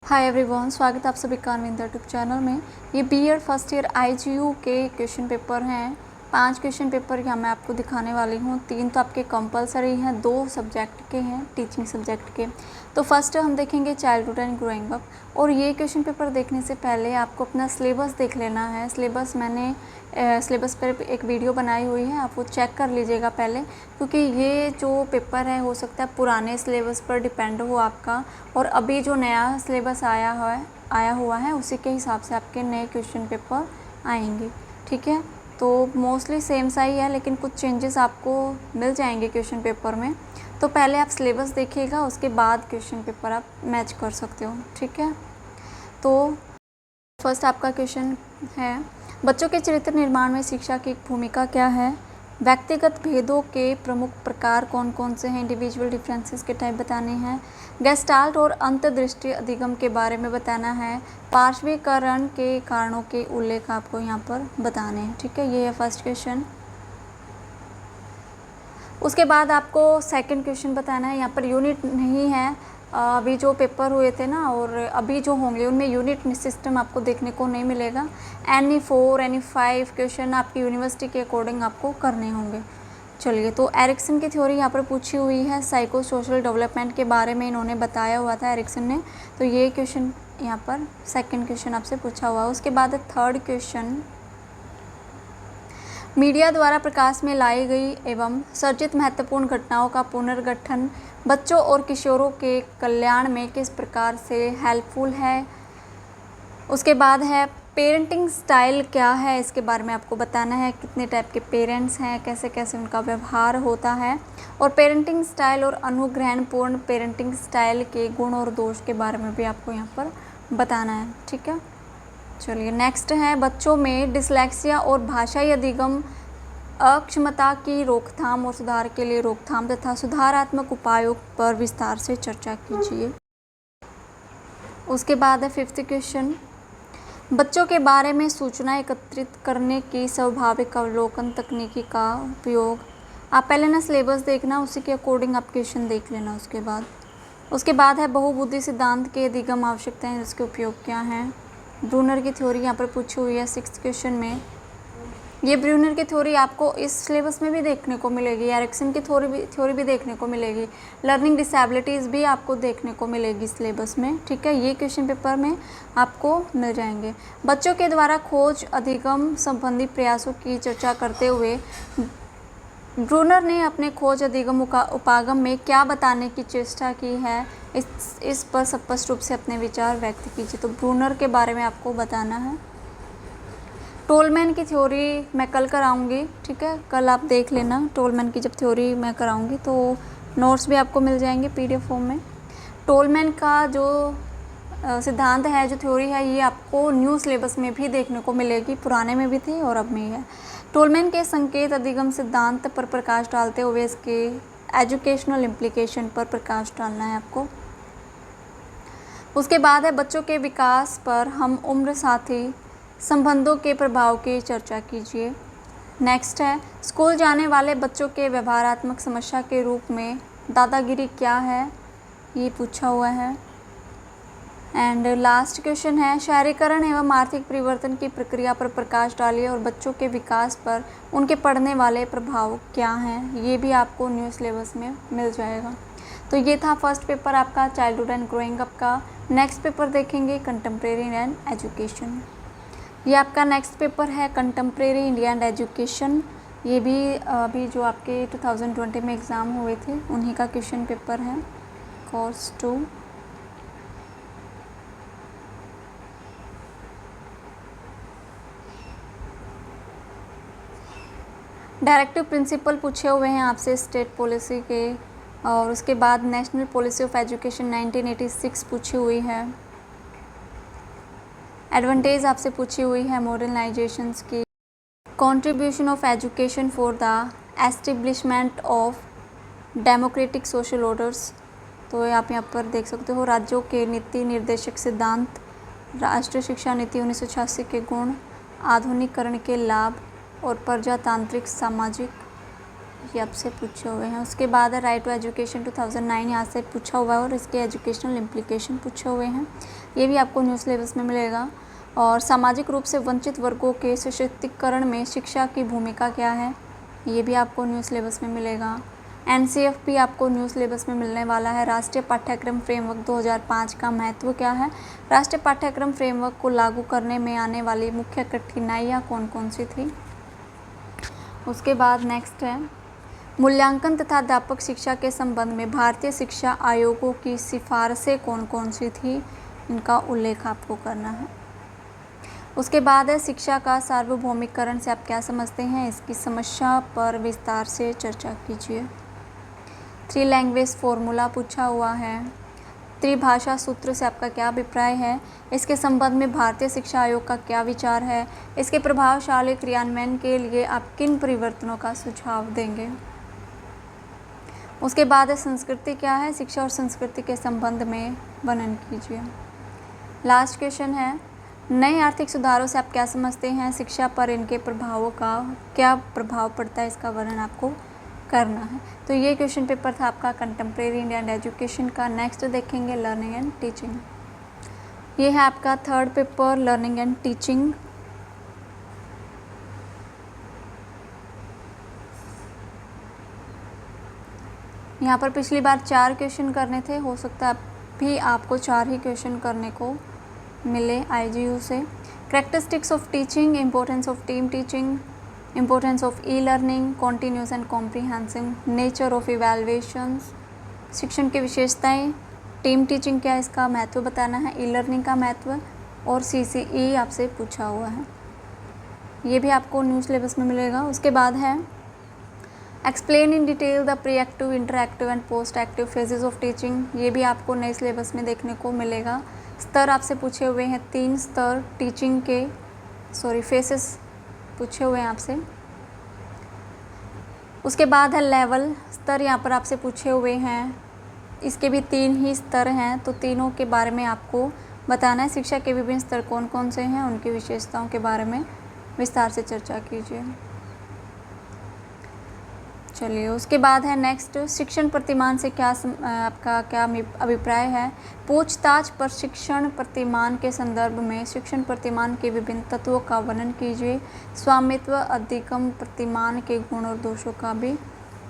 Hi everyone, स्वागत है आप सभी का अरविंद यूट्यूब चैनल में। ये बीएड फर्स्ट ईयर आईजीयू के क्वेश्चन पेपर हैं। 5 क्वेश्चन पेपर यहाँ मैं आपको दिखाने वाली हूँ। 3 तो आपके कंपलसरी हैं, 2 सब्जेक्ट के हैं, टीचिंग सब्जेक्ट के। तो फर्स्ट हम देखेंगे चाइल्डहुड एंड ग्रोइंग अप। और ये क्वेश्चन पेपर देखने से पहले आपको अपना सिलेबस देख लेना है। सिलेबस मैंने सिलेबस पर एक वीडियो बनाई हुई है, आप वो चेक कर लीजिएगा पहले, क्योंकि ये जो पेपर है हो सकता है पुराने सिलेबस पर डिपेंड हो आपका, और अभी जो नया सिलेबस आया हुआ है उसी के हिसाब से आपके नए क्वेश्चन पेपर आएंगे। ठीक है, तो मोस्टली सेम सा ही है, लेकिन कुछ चेंजेस आपको मिल जाएंगे क्वेश्चन पेपर में। तो पहले आप सिलेबस देखिएगा, उसके बाद क्वेश्चन पेपर आप मैच कर सकते हो। ठीक है, तो फर्स्ट आपका क्वेश्चन है, बच्चों के चरित्र निर्माण में शिक्षा की भूमिका क्या है? व्यक्तिगत भेदों के प्रमुख प्रकार कौन कौन से हैं? इंडिविजुअल डिफरेंसेस के टाइप बताने हैं। गेस्टाल्ट और अंतर्दृष्टि अधिगम के बारे में बताना है। पार्श्वीकरण के कारणों के उल्लेख आपको यहाँ पर बताने हैं। ठीक है, ये है फर्स्ट क्वेश्चन। उसके बाद आपको सेकंड क्वेश्चन बताना है। यहाँ पर यूनिट नहीं है, अभी जो पेपर हुए थे ना और अभी जो होंगे उनमें यूनिट सिस्टम आपको देखने को नहीं मिलेगा। एनी 4 एनी 5 क्वेश्चन आपकी यूनिवर्सिटी के अकॉर्डिंग आपको करने होंगे। चलिए, तो एरिक्सन की थ्योरी यहाँ पर पूछी हुई है। साइको सोशल डेवलपमेंट के बारे में इन्होंने बताया हुआ था एरिक्सन ने। तो ये क्वेश्चन यहाँ पर सेकेंड क्वेश्चन आपसे पूछा हुआ है। उसके बाद थर्ड क्वेश्चन, मीडिया द्वारा प्रकाश में लाई गई एवं सर्जित महत्वपूर्ण घटनाओं का पुनर्गठन बच्चों और किशोरों के कल्याण में किस प्रकार से हेल्पफुल है। उसके बाद है पेरेंटिंग स्टाइल क्या है, इसके बारे में आपको बताना है। कितने टाइप के पेरेंट्स हैं, कैसे कैसे उनका व्यवहार होता है, और पेरेंटिंग स्टाइल और अनुग्रहणपूर्ण पेरेंटिंग स्टाइल के गुण और दोष के बारे में भी आपको यहाँ पर बताना है। ठीक है, चलिए नेक्स्ट है, बच्चों में डिसलेक्सिया और भाषाई अधिगम अक्षमता की रोकथाम और सुधार के लिए रोकथाम तथा सुधारात्मक उपायों पर विस्तार से चर्चा कीजिए। उसके बाद है फिफ्थ क्वेश्चन, बच्चों के बारे में सूचना एकत्रित करने की स्वाभाविक अवलोकन तकनीकी का उपयोग। आप पहले ना सिलेबस देखना, उसी के अकॉर्डिंग आप क्वेश्चन देख लेना। उसके बाद है बहुबुद्धि सिद्धांत के अधिगम आवश्यकताएं, इसके उपयोग क्या हैं। ब्रूनर की थ्योरी यहाँ पर पूछी हुई है 6th क्वेश्चन में। ये ब्रूनर की थ्योरी आपको इस सिलेबस में भी देखने को मिलेगी। एरिक्सन की थ्योरी भी देखने को मिलेगी। लर्निंग डिसेबिलिटीज़ भी आपको देखने को मिलेगी सिलेबस में। ठीक है, ये क्वेश्चन पेपर में आपको मिल जाएंगे। बच्चों के द्वारा खोज अधिगम संबंधी प्रयासों की चर्चा करते हुए ब्रूनर ने अपने खोज अधिगम उपागम में क्या बताने की चेष्टा की है, इस पर स्पष्ट रूप से अपने विचार व्यक्त कीजिए। तो ब्रूनर के बारे में आपको बताना है। टोलमैन की थ्योरी मैं कल कराऊंगी। ठीक है, कल आप देख लेना, टोलमैन की जब थ्योरी मैं कराऊंगी तो नोट्स भी आपको मिल जाएंगे पीडीएफ फॉर्म में। टोलमैन का जो सिद्धांत है, जो थ्योरी है, ये आपको न्यू सिलेबस में भी देखने को मिलेगी। पुराने में भी थी और अब में है। टोलमैन के संकेत अधिगम सिद्धांत पर प्रकाश डालते हुए इसके एजुकेशनल इम्प्लीकेशन पर प्रकाश डालना है आपको। उसके बाद है बच्चों के विकास पर हम उम्र साथी संबंधों के प्रभाव की चर्चा कीजिए। नेक्स्ट है, स्कूल जाने वाले बच्चों के व्यवहारात्मक समस्या के रूप में दादागिरी क्या है, ये पूछा हुआ है। एंड लास्ट क्वेश्चन है, शहरीकरण एवं आर्थिक परिवर्तन की प्रक्रिया पर प्रकाश डालिए और बच्चों के विकास पर उनके पड़ने वाले प्रभाव क्या हैं। ये भी आपको न्यू सिलेबस में मिल जाएगा। तो ये था फर्स्ट पेपर आपका चाइल्डहुड एंड ग्रोइंग अप का। नेक्स्ट पेपर देखेंगे कंटेम्प्रेरी एंड एजुकेशन। ये आपका नेक्स्ट पेपर है कंटेम्प्रेरी इंडिया एंड एजुकेशन। ये भी अभी जो आपके 2020 में एग्ज़ाम हुए थे उन्हीं का क्वेश्चन पेपर है, कोर्स 2। डायरेक्टिव प्रिंसिपल पूछे हुए हैं आपसे स्टेट पॉलिसी के, और उसके बाद नेशनल पॉलिसी ऑफ एजुकेशन 1986 पूछी हुई है। एडवांटेज आपसे पूछी हुई है मॉडर्नाइजेशंस की। Contribution of education for the establishment of democratic social orders. तो आप यहाँ पर देख सकते हो, राज्यों के नीति निर्देशक सिद्धांत, राष्ट्रीय शिक्षा नीति 1986 के गुण, आधुनिकीकरण के लाभ और प्रजातांत्रिक सामाजिक ये आपसे पूछे हुए हैं। उसके बाद है राइट टू एजुकेशन 2009, यहाँ से पूछा हुआ है और इसके एजुकेशनल इम्प्लीकेशन पूछे हुए हैं। ये भी आपको न्यू सिलेबस में मिलेगा। और सामाजिक रूप से वंचित वर्गों के सशक्तिकरण में शिक्षा की भूमिका क्या है, ये भी आपको न्यू सिलेबस में मिलेगा। एनसीएफ भी आपको न्यू सिलेबस में मिलने वाला है। राष्ट्रीय पाठ्यक्रम फ्रेमवर्क 2005 का महत्व क्या है। राष्ट्रीय पाठ्यक्रम फ्रेमवर्क को लागू करने में आने वाली मुख्य कठिनाइयाँ कौन कौन सी थी। उसके बाद नेक्स्ट है मूल्यांकन तथा अध्यापक शिक्षा के संबंध में भारतीय शिक्षा आयोगों की सिफारिशें कौन कौन सी थी, इनका उल्लेख आपको करना है। उसके बाद है शिक्षा का सार्वभौमिकरण से आप क्या समझते हैं, इसकी समस्या पर विस्तार से चर्चा कीजिए। 3 लैंग्वेज फॉर्मूला पूछा हुआ है। त्रिभाषा सूत्र से आपका क्या अभिप्राय है, इसके संबंध में भारतीय शिक्षा आयोग का क्या विचार है, इसके प्रभावशाली क्रियान्वयन के लिए आप किन परिवर्तनों का सुझाव देंगे। उसके बाद है संस्कृति क्या है, शिक्षा और संस्कृति के संबंध में वर्णन कीजिए। लास्ट क्वेश्चन है नए आर्थिक सुधारों से आप क्या समझते हैं, शिक्षा पर इनके प्रभावों का क्या प्रभाव पड़ता है, इसका वर्णन आपको करना है। तो ये क्वेश्चन पेपर था आपका कंटेम्प्रेरी इंडियन एजुकेशन का। नेक्स्ट देखेंगे लर्निंग एंड टीचिंग। ये है आपका 3rd paper learning and teaching. यहाँ पर पिछली बार 4 क्वेश्चन करने थे, हो सकता है भी आपको 4 ही क्वेश्चन करने को मिले IGU से। Characteristics of teaching, importance of team teaching, importance of e learning, continuous and comprehensive, nature of evaluations, शिक्षण की विशेषताएं, टीम टीचिंग क्या है इसका महत्व बताना है, ई लर्निंग का महत्व, और CCE आपसे पूछा हुआ है। ये भी आपको न्यू सिलेबस में मिलेगा। उसके बाद है explain in detail the pre active, interactive and post active phases of teaching, ये भी आपको नए सिलेबस में देखने को मिलेगा। स्तर आपसे पूछे हुए हैं 3 स्तर टीचिंग के, फेसेस पूछे हुए हैं आपसे। उसके बाद है लेवल स्तर, यहाँ पर आपसे पूछे हुए हैं, इसके भी 3 ही स्तर हैं, तो तीनों के बारे में आपको बताना है। शिक्षा के विभिन्न स्तर कौन कौन से हैं, उनकी विशेषताओं के बारे में विस्तार से चर्चा कीजिए। चलिए उसके बाद है नेक्स्ट शिक्षण प्रतिमान से क्या आपका क्या अभिप्राय है। पूछताछ पर शिक्षण प्रतिमान के संदर्भ में शिक्षण प्रतिमान के विभिन्न तत्वों का वर्णन कीजिए। स्वामित्व अधिगम प्रतिमान के गुण और दोषों का भी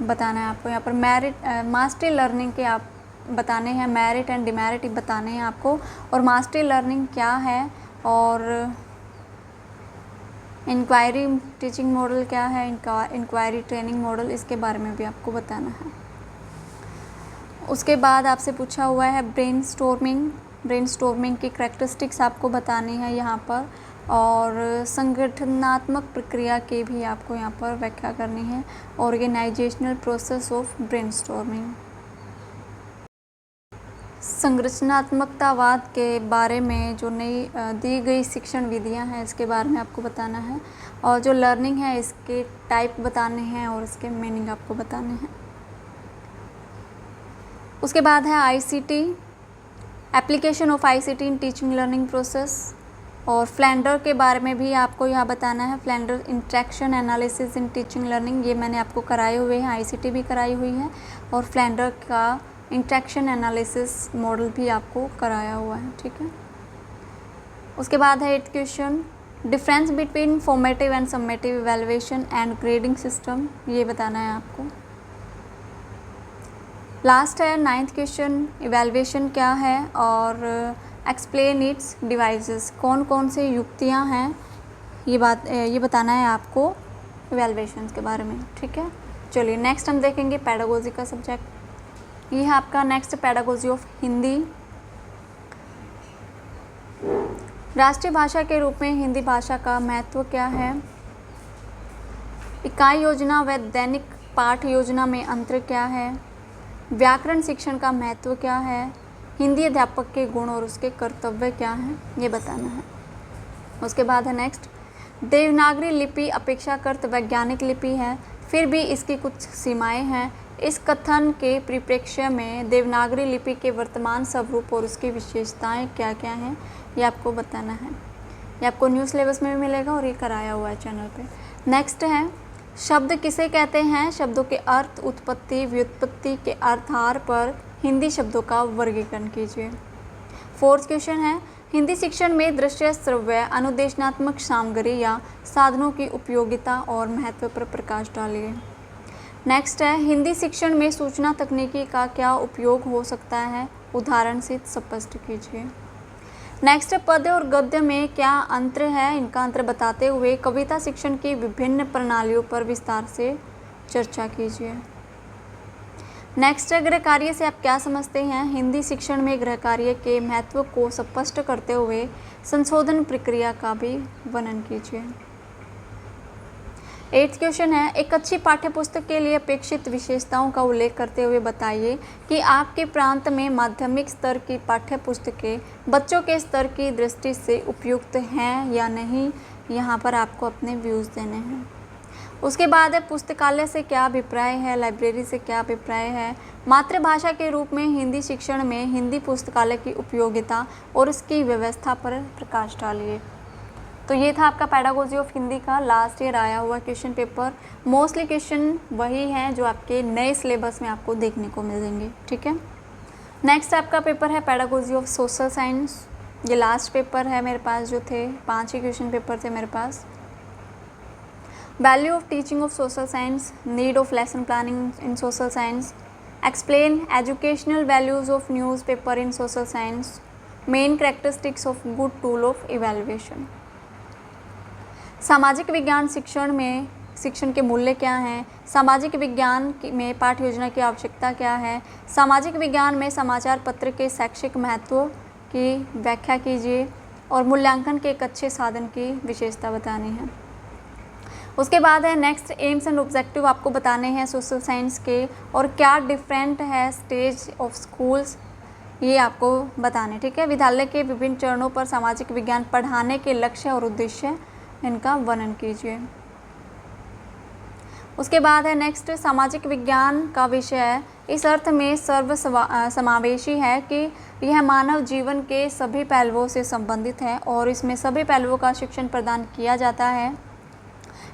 बताना है आपको। यहाँ पर मास्टरी लर्निंग के आप बताने हैं, मेरिट एंड डिमेरिट बताने हैं आपको, और मास्टरी लर्निंग क्या है, और इंक्वायरी टीचिंग मॉडल क्या है, इंक्वायरी ट्रेनिंग मॉडल, इसके बारे में भी आपको बताना है। उसके बाद आपसे पूछा हुआ है ब्रेनस्टॉर्मिंग की करैक्टरिस्टिक्स आपको बतानी है यहाँ पर, और संगठनात्मक प्रक्रिया की भी आपको यहाँ पर व्याख्या करनी है, ऑर्गेनाइजेशनल प्रोसेस ऑफ ब्रेनस्टॉर्मिंग। संरचनात्मकतावाद के बारे में जो नई दी गई शिक्षण विधियां हैं इसके बारे में आपको बताना है, और जो लर्निंग है इसके टाइप बताने हैं और इसके मीनिंग आपको बताने हैं। उसके बाद है ICT, application of ICT in teaching learning process, और फ्लैंडर के बारे में भी आपको यहाँ बताना है। Flanders interaction analysis in teaching learning, ये मैंने आपको कराए हुए हैं, ICT भी कराई हुई है, और फ्लैंडर का इंट्रैक्शन एनालिसिस मॉडल भी आपको कराया हुआ है, ठीक है। उसके बाद है 8th question difference between formative and summative evaluation and grading system, ये बताना है आपको। लास्ट है 9th क्वेश्चन इवैल्यूएशन क्या है, और एक्सप्लेन इट्स डिवाइसेस, कौन कौन से युक्तियाँ हैं, ये बताना है आपको इवैल्यूएशन के बारे में, ठीक है। चलिए नेक्स्ट हम देखेंगे पेडागोजी का सब्जेक्ट। ये है आपका नेक्स्ट पेडागोजी ऑफ हिंदी। राष्ट्रीय भाषा के रूप में हिंदी भाषा का महत्व क्या है। इकाई योजना व दैनिक पाठ योजना में अंतर क्या है। व्याकरण शिक्षण का महत्व क्या है। हिंदी अध्यापक के गुण और उसके कर्तव्य क्या हैं, ये बताना है। उसके बाद है नेक्स्ट देवनागरी लिपि अपेक्षाकृत वैज्ञानिक लिपि है, फिर भी इसकी कुछ सीमाएं हैं। इस कथन के परिप्रेक्ष्य में देवनागरी लिपि के वर्तमान स्वरूप और उसकी विशेषताएं क्या क्या हैं, ये आपको बताना है। ये आपको न्यू सिलेबस में भी मिलेगा और ये कराया हुआ है चैनल पे। नेक्स्ट है शब्द किसे कहते हैं? शब्दों के अर्थ, उत्पत्ति, व्युत्पत्ति के आधार पर हिंदी शब्दों का वर्गीकरण कीजिए। 4th क्वेश्चन है, हिंदी शिक्षण में दृश्य, श्रव्य, अनुदेशनात्मक सामग्री या साधनों की उपयोगिता और महत्व पर प्रकाश डालिए। नेक्स्ट है, हिंदी शिक्षण में सूचना तकनीकी का क्या उपयोग हो सकता है? उदाहरण से स्पष्ट कीजिए। नेक्स्ट है, पद्य और गद्य में क्या अंतर है? इनका अंतर बताते हुए कविता शिक्षण की विभिन्न प्रणालियों पर विस्तार से चर्चा कीजिए। नेक्स्ट है, गृह कार्य से आप क्या समझते हैं? हिंदी शिक्षण में गृह कार्य के महत्व को स्पष्ट करते हुए संशोधन प्रक्रिया का भी वर्णन कीजिए। 8th क्वेश्चन है, एक अच्छी पाठ्यपुस्तक के लिए अपेक्षित विशेषताओं का उल्लेख करते हुए बताइए कि आपके प्रांत में माध्यमिक स्तर की पाठ्यपुस्तकें बच्चों के स्तर की दृष्टि से उपयुक्त हैं या नहीं। यहाँ पर आपको अपने व्यूज़ देने हैं। उसके बाद है, पुस्तकालय से क्या अभिप्राय है? लाइब्रेरी से क्या अभिप्राय है? मातृभाषा के रूप में हिंदी शिक्षण में हिंदी पुस्तकालय की उपयोगिता और इसकी व्यवस्था पर प्रकाश डालिए। तो ये था आपका पेडागोजी ऑफ हिंदी का लास्ट ईयर आया हुआ क्वेश्चन पेपर। मोस्टली क्वेश्चन वही हैं जो आपके नए सिलेबस में आपको देखने को मिलेंगे, ठीक है। नेक्स्ट आपका पेपर है पेडागोजी ऑफ सोशल साइंस। ये लास्ट पेपर है मेरे पास, जो थे 5 ही क्वेश्चन पेपर थे मेरे पास। Value of teaching of social science, need of lesson planning in social science, explain educational values of news paper in social science, main characteristics of good tool of evaluation. सामाजिक विज्ञान शिक्षण में शिक्षण के मूल्य क्या हैं? सामाजिक विज्ञान में पाठ्य योजना की आवश्यकता क्या है? सामाजिक विज्ञान में समाचार पत्र के शैक्षिक महत्व की व्याख्या कीजिए और मूल्यांकन के एक अच्छे साधन की विशेषता बतानी है। उसके बाद है नेक्स्ट, एम्स एंड ऑब्जेक्टिव आपको बताने हैं सोशल साइंस के, और क्या डिफरेंट है स्टेज ऑफ स्कूल्स, ये आपको बताने, ठीक है। विद्यालय के विभिन्न चरणों पर सामाजिक विज्ञान पढ़ाने के लक्ष्य और उद्देश्य, इनका वर्णन कीजिए। उसके बाद है नेक्स्ट, सामाजिक विज्ञान का विषय इस अर्थ में समावेशी है कि यह मानव जीवन के सभी पहलुओं से संबंधित है और इसमें सभी पहलुओं का शिक्षण प्रदान किया जाता है।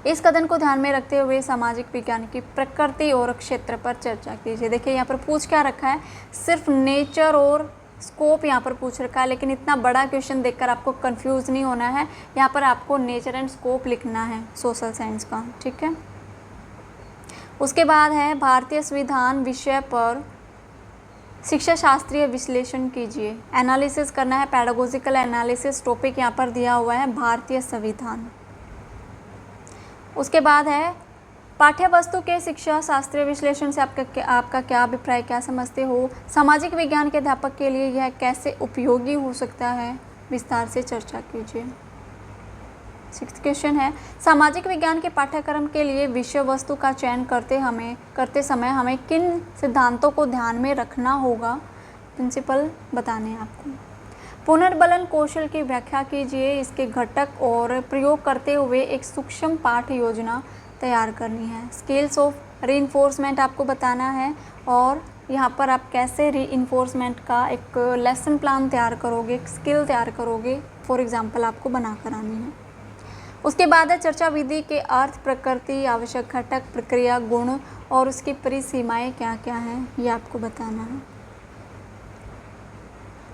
इस कथन को ध्यान में रखते हुए सामाजिक विज्ञान की प्रकृति और क्षेत्र पर चर्चा कीजिए। देखिए यहाँ पर पूछ क्या रखा है, सिर्फ नेचर और स्कोप यहाँ पर पूछ रखा है, लेकिन इतना बड़ा क्वेश्चन देखकर आपको कंफ्यूज नहीं होना है। यहाँ पर आपको नेचर एंड स्कोप लिखना है सोशल साइंस का, ठीक है। उसके बाद है भारतीय संविधान विषय पर शिक्षा शास्त्रीय विश्लेषण कीजिए। एनालिसिस करना है, पैडागोजिकल एनालिसिस टॉपिक यहाँ पर दिया हुआ है, भारतीय संविधान। उसके बाद है पाठ्य वस्तु के शिक्षा शास्त्रीय विश्लेषण से आपका क्या अभिप्राय, क्या समझते हो? सामाजिक विज्ञान के अध्यापक के लिए यह कैसे उपयोगी हो सकता है? विस्तार से चर्चा कीजिए। 6th क्वेश्चन है, सामाजिक विज्ञान के पाठ्यक्रम के लिए विषय वस्तु का चयन करते समय हमें किन सिद्धांतों को ध्यान में रखना होगा? प्रिंसिपल बताने हैं आपको। पुनर्बलन कौशल की व्याख्या कीजिए। इसके घटक और प्रयोग करते हुए एक सूक्ष्म पाठ योजना तैयार करनी है। स्किल्स ऑफ रीइंफोर्समेंट आपको बताना है और यहाँ पर आप कैसे रीइंफोर्समेंट का एक लेसन प्लान तैयार करोगे, एक स्किल तैयार करोगे, फॉर एग्जांपल आपको बना कर आनी है। उसके बाद है चर्चा विधि के अर्थ, प्रकृति, आवश्यक घटक, प्रक्रिया, गुण और उसकी परिसीमाएं क्या क्या हैं, ये आपको बताना है।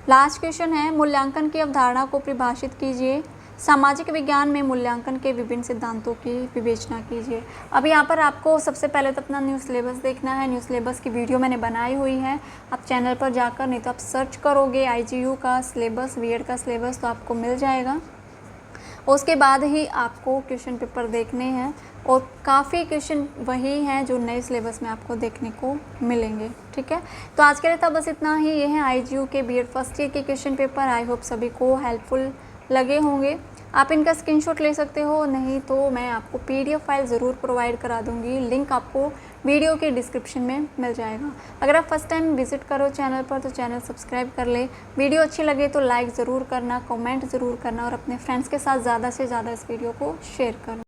लास्ट क्वेश्चन है, मूल्यांकन की अवधारणा को परिभाषित कीजिए। सामाजिक विज्ञान में मूल्यांकन के विभिन्न सिद्धांतों की विवेचना कीजिए। अब यहाँ पर आपको सबसे पहले तो अपना न्यू सिलेबस देखना है। न्यू सिलेबस की वीडियो मैंने बनाई हुई है, आप चैनल पर जाकर, नहीं तो आप सर्च करोगे IGU का सिलेबस, बीएड का सिलेबस, तो आपको मिल जाएगा। उसके बाद ही आपको क्वेश्चन पेपर देखने हैं और काफ़ी क्वेश्चन वही हैं जो नए सिलेबस में आपको देखने को मिलेंगे, ठीक है। तो आज के लिए था बस इतना ही। ये है IGU के बीएड फर्स्ट ईयर के क्वेश्चन पेपर। आई होप सभी को हेल्पफुल लगे होंगे। आप इनका स्क्रीनशॉट ले सकते हो, नहीं तो मैं आपको PDF फाइल ज़रूर प्रोवाइड करा दूंगी। लिंक आपको वीडियो के डिस्क्रिप्शन में मिल जाएगा। अगर आप फर्स्ट टाइम विजिट करो चैनल पर तो चैनल सब्सक्राइब कर ले। वीडियो अच्छी लगे तो लाइक ज़रूर करना, कमेंट ज़रूर करना और अपने फ्रेंड्स के साथ ज़्यादा से ज़्यादा इस वीडियो को शेयर करना।